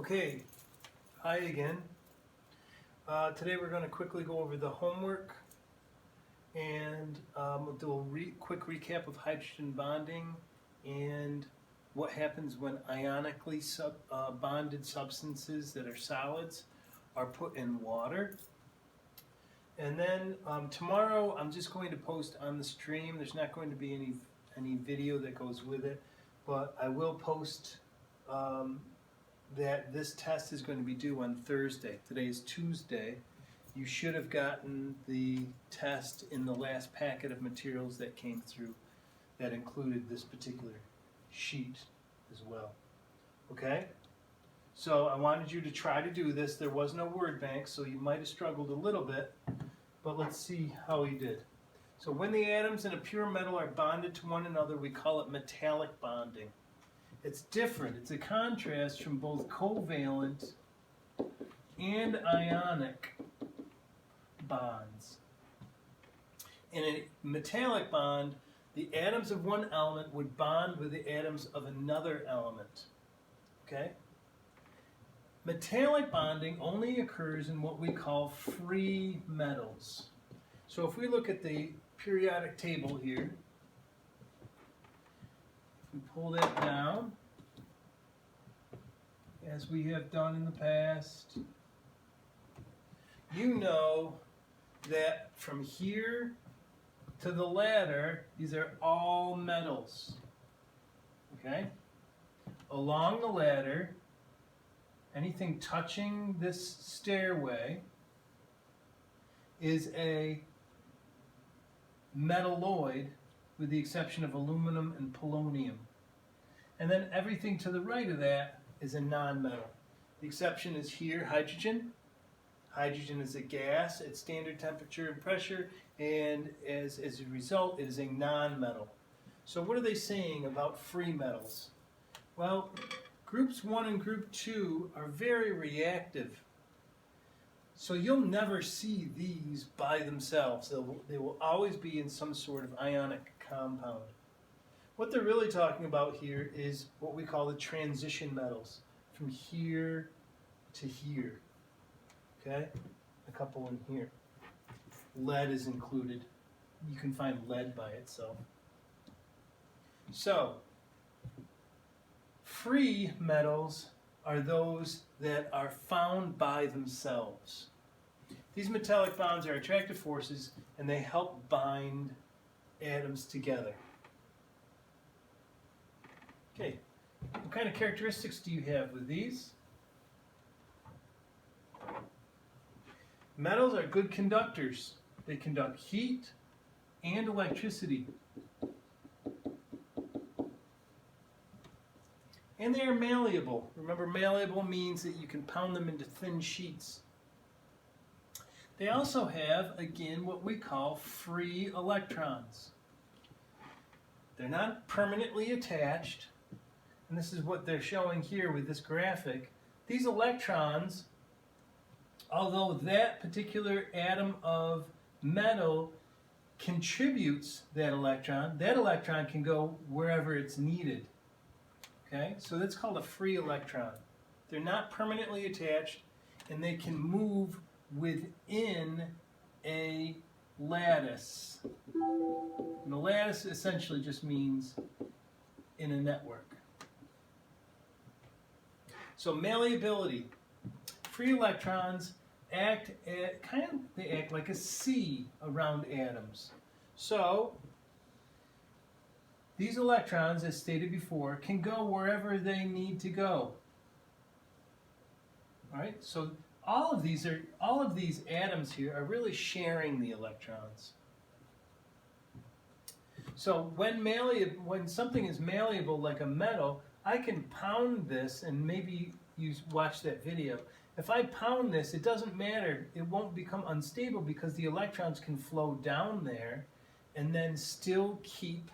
Okay, hi again. Today we're going to quickly go over the homework and we'll do a quick recap of hydrogen bonding and what happens when ionically bonded substances that are solids are put in water. And then tomorrow I'm just going to post on the stream. There's not going to be any video that goes with it, but I will post that this test is going to be due on Thursday. Today is Tuesday. You should have gotten the test in the last packet of materials that came through that included this particular sheet as well. Okay? So I wanted you to try to do this. There was no word bank, so you might have struggled a little bit, but let's see how you did. So when the atoms in a pure metal are bonded to one another, we call it metallic bonding. It's different. It's a contrast from both covalent and ionic bonds. In a metallic bond, the atoms of one element would bond with the atoms of another element. Okay? Metallic bonding only occurs in what we call free metals. So if we look at the periodic table here, we pull that down, as we have done in the past. You know that from here to the ladder, these are all metals. Okay? Along the ladder, anything touching this stairway is a metalloid, with the exception of aluminum and polonium. And then everything to the right of that is a non-metal. The exception is here, hydrogen. Hydrogen is a gas at standard temperature and pressure, and as a result, it is a non-metal. So what are they saying about free metals? Well, groups 1 and group 2 are very reactive. So you'll never see these by themselves. They will always be in some sort of ionic compound. What they're really talking about here is what we call the transition metals, from here to here. Okay? A couple in here. Lead is included. You can find lead by itself. So, free metals are those that are found by themselves. These metallic bonds are attractive forces, and they help bind atoms together. Okay, what kind of characteristics do you have with these? Metals are good conductors. They conduct heat and electricity. And they are malleable. Remember, malleable means that you can pound them into thin sheets. They also have, again, what we call free electrons. They're not permanently attached, and this is what they're showing here with this graphic. These electrons, although that particular atom of metal contributes that electron can go wherever it's needed. Okay, so that's called a free electron. They're not permanently attached, and they can move within a lattice. And the lattice essentially just means in a network. So malleability. Free electrons act like a sea around atoms. So these electrons, as stated before, can go wherever they need to go. All right? So all of these atoms here are really sharing the electrons. So when something is malleable like a metal, I can pound this, and maybe you watch that video. If I pound this, it doesn't matter. It won't become unstable because the electrons can flow down there and then still keep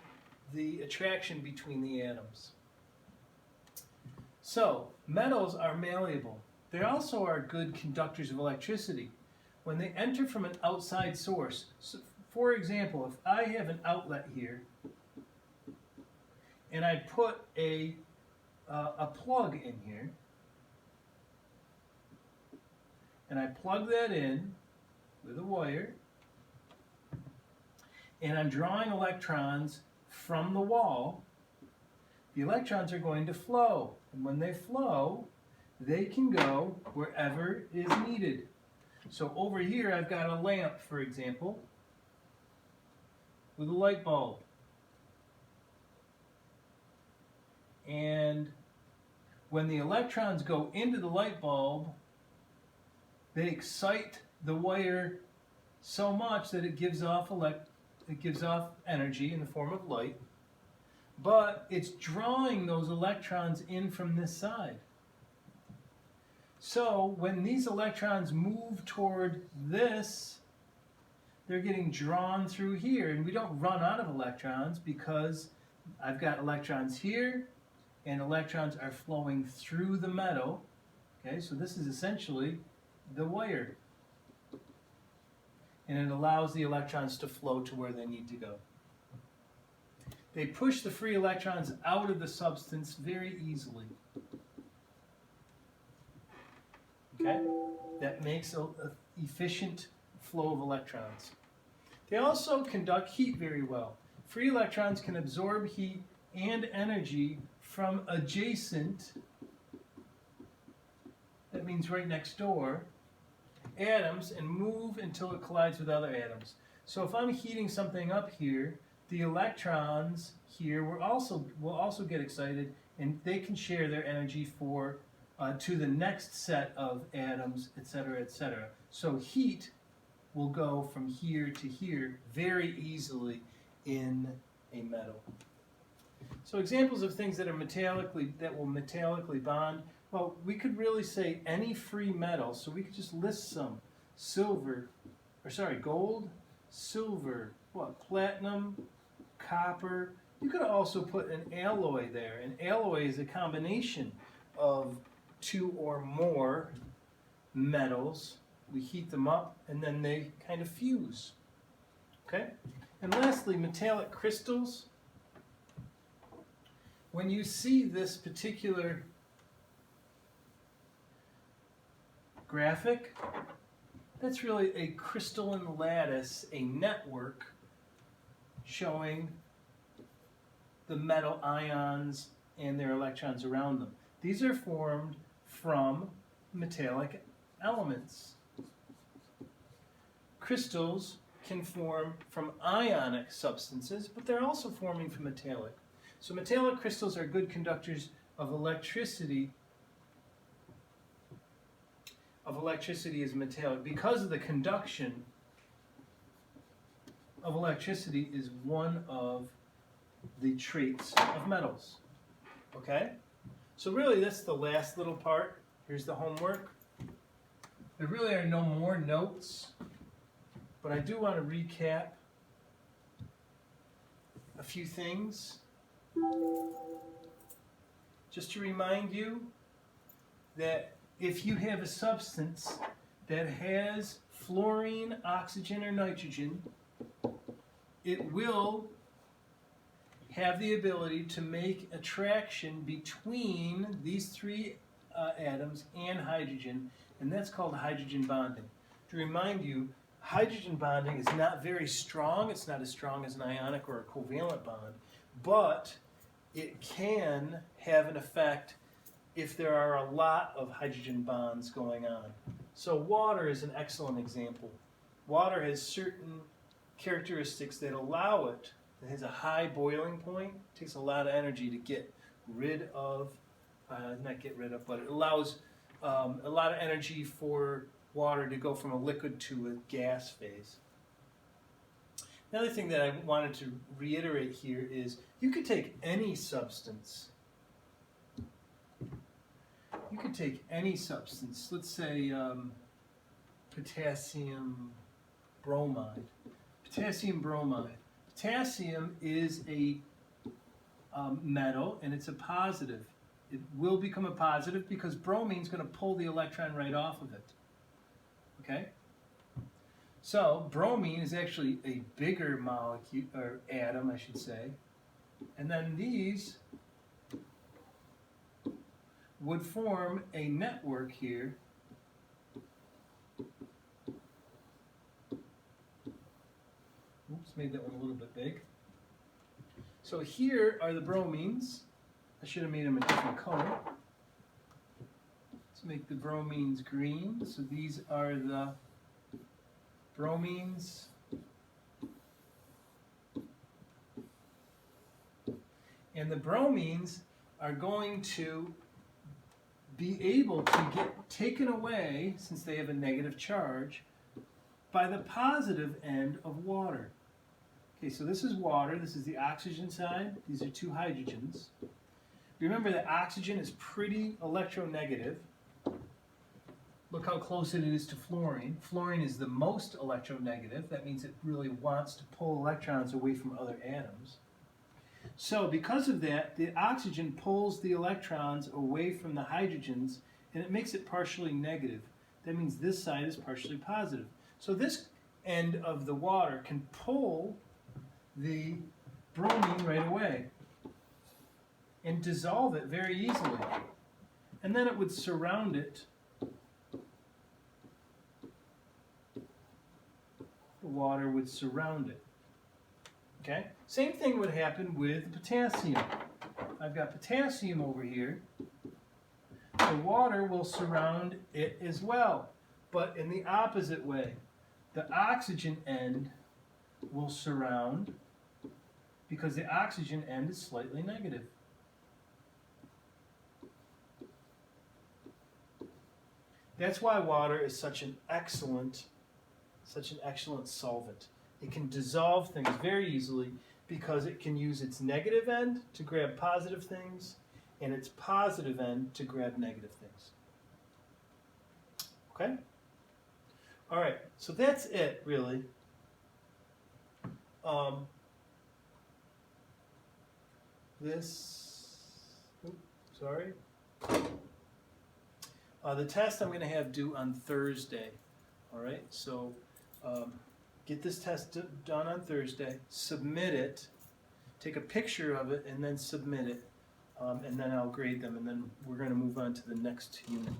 the attraction between the atoms. So, metals are malleable. They also are good conductors of electricity. When they enter from an outside source, so for example, if I have an outlet here and I put a plug in here, and I plug that in with a wire, and I'm drawing electrons from the wall, the electrons are going to flow. And when they flow, they can go wherever is needed. So over here, I've got a lamp, for example, with a light bulb. And when the electrons go into the light bulb, they excite the wire so much that it gives off energy in the form of light, but it's drawing those electrons in from this side. So when these electrons move toward this, they're getting drawn through here, and we don't run out of electrons because I've got electrons here, and electrons are flowing through the metal. Okay, so this is essentially the wire. And it allows the electrons to flow to where they need to go. They push the free electrons out of the substance very easily. Okay? That makes an efficient flow of electrons. They also conduct heat very well. Free electrons can absorb heat and energy from adjacent, that means right next door, atoms and move until it collides with other atoms. So if I'm heating something up here, the electrons here will also get excited, and they can share their energy for to the next set of atoms, etc., etc. So heat will go from here to here very easily in a metal. So examples of things that will metallically bond. Well, we could really say any free metal, so we could just list some. Gold, silver, platinum, copper. You could also put an alloy there. An alloy is a combination of two or more metals. We heat them up, and then they kind of fuse. Okay? And lastly, metallic crystals. When you see this particular graphic, that's really a crystalline lattice, a network showing the metal ions and their electrons around them. These are formed from metallic elements. Crystals can form from ionic substances, but they're also forming from metallic. So metallic crystals are good conductors of electricity. Electricity is metallic because of the conduction of electricity is one of the traits of metals. Okay? So really that's the last little part. Here's the homework. There really are no more notes, but I do want to recap a few things. Just to remind you that if you have a substance that has fluorine, oxygen, or nitrogen, it will have the ability to make attraction between these three atoms and hydrogen, and that's called hydrogen bonding. To remind you, hydrogen bonding is not very strong. It's not as strong as an ionic or a covalent bond, but it can have an effect if there are a lot of hydrogen bonds going on. So water is an excellent example. Water has certain characteristics that allow it. It has a high boiling point. It takes a lot of energy to get rid of, but it allows a lot of energy for water to go from a liquid to a gas phase. Another thing that I wanted to reiterate here is you could take any substance. You could take any substance, let's say potassium bromide. Potassium bromide. Potassium is a metal, and it's a positive. It will become a positive because bromine is going to pull the electron right off of it. Okay? So bromine is actually a bigger molecule, or atom, I should say. And then these would form a network here made that one a little bit big. So here are the bromines. I should have made them a different color. Let's make the bromines green. So these are the bromines. And the bromines are going to be able to get taken away, since they have a negative charge, by the positive end of water. Okay, so this is water. This is the oxygen side. These are two hydrogens. Remember that oxygen is pretty electronegative. Look how close it is to fluorine. Fluorine is the most electronegative. That means it really wants to pull electrons away from other atoms. So because of that, the oxygen pulls the electrons away from the hydrogens, and it makes it partially negative. That means this side is partially positive. So this end of the water can pull the bromine right away and dissolve it very easily. And then it would surround it. The water would surround it. Okay? Same thing would happen with potassium. I've got potassium over here. The water will surround it as well, but in the opposite way. The oxygen end will surround because the oxygen end is slightly negative. That's why water is such an excellent solvent. It can dissolve things very easily because it can use its negative end to grab positive things and its positive end to grab negative things. Okay? All right, so that's it, really. The test I'm going to have due on Thursday. All right, so get this test done on Thursday, submit it, take a picture of it, and then submit it, and then I'll grade them, and then we're going to move on to the next unit.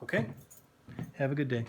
Okay? Have a good day.